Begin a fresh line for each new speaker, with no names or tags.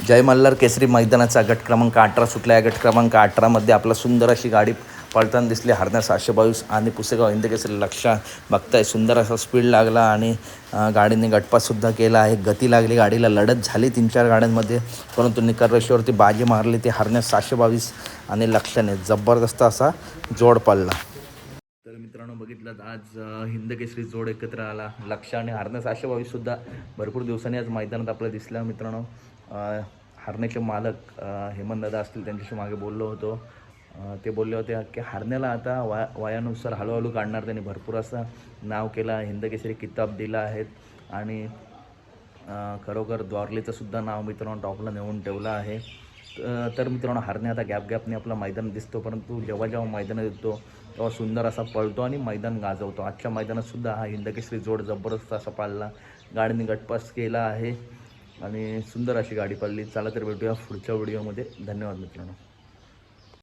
जय मल्हार केसरी मैदानाचा गट क्रमांक 18 सुटला. या गट क्रमांक 18मध्ये आपला सुंदर अशी गाडी पळताना दिसली. हरण्या 722 आणि पुसेगाव हिंदकेसरी लक्ष बघताय. सुंदर असा स्पीड लागला आणि गाडीने गटपाससुद्धा केला आहे. गती लागली गाडीला, लढत झाली 3-4 गाड्यांमध्ये, परंतु निकाल रेषेवरती बाजी मारली ती हरण्या 722 आणि लक्षाने. जबरदस्त असा जोड पडला. तर मित्रांनो बघितलं आज हिंदकेसरी जोड एकत्र आला. लक्ष आणि हरण्या 722सुद्धा भरपूर दिवसांनी आज मैदानात आपल्याला दिसला. मित्रांनो हरण्याचे मालक हेमंतदादा असतील, त्यांच्याशी मागे बोललो होतो. ते बोलले होते की हरण्याला आता वयानुसार हळूहळू काढणार. त्यांनी भरपूर असं नाव केलं, हिंदकेसरी किताब दिला आहेत आणि खरोखर द्वारलीचंसुद्धा नाव मित्रांनो टॉपला नेऊन ठेवलं आहे. तर मित्रांनो हरण्या आता गॅपने आपला मैदान दिसतो, परंतु जेव्हा मैदानात येतो तेव्हा सुंदर असा पळतो आणि मैदान गाजवतो. आजच्या मैदानातसुद्धा हा हिंदकेसरी जोड जबरदस्त असा पाळला. गाडीने गटपास केला आहे आणि सुंदर अशी गाडी पडली. चला तर भेटूया पुढच्या व्हिडिओमध्ये. धन्यवाद मित्रांनो.